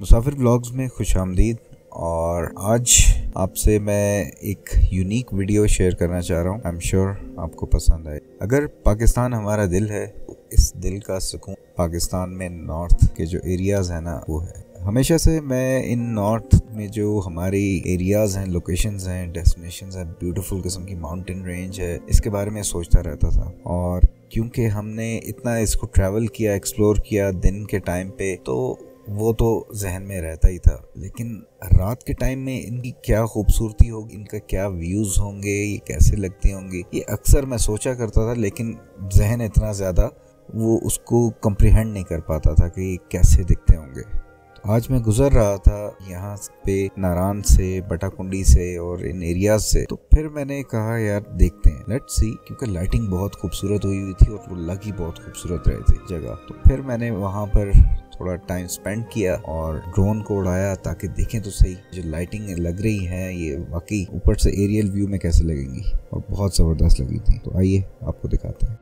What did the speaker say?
मुसाफिर vlogs में खुशामदीद। और आज आपसे मैं एक यूनिक वीडियो शेयर करना चाह रहा हूँ। आई एम श्योर आपको पसंद आए। अगर पाकिस्तान हमारा दिल है तो इस दिल का सुकून पाकिस्तान में नॉर्थ के जो एरियाज़ हैं ना वो है। हमेशा से मैं इन नॉर्थ में जो हमारी एरियाज़ हैं, लोकेशंस हैं, डेस्टिनेशंस हैं, ब्यूटीफुल किस्म की माउंटेन रेंज है, इसके बारे में सोचता रहता था। और क्योंकि हमने इतना इसको ट्रैवल किया, एक्सप्लोर किया दिन के टाइम पे, तो वो तो जहन में रहता ही था। लेकिन रात के टाइम में इनकी क्या खूबसूरती होगी, इनका क्या व्यूज़ होंगे, ये कैसे लगती होंगी, ये अक्सर मैं सोचा करता था। लेकिन जहन इतना ज़्यादा वो उसको कंप्रीहेंड नहीं कर पाता था कि ये कैसे दिखते होंगे। तो आज मैं गुजर रहा था यहाँ पे नारान से, बटाकुंडी से और इन एरियाज से, तो फिर मैंने कहा यार देखते हैं, लेट्स सी। क्योंकि लाइटिंग बहुत खूबसूरत हुई थी और वो लगी बहुत खूबसूरत रही थी जगह। तो फिर मैंने वहाँ पर थोड़ा टाइम स्पेंड किया और ड्रोन को उड़ाया ताकि देखें तो सही जो लाइटिंग लग रही है ये वाकई ऊपर से एरियल व्यू में कैसे लगेंगी। और बहुत ज़बरदस्त लगी थी। तो आइए आपको दिखाते हैं।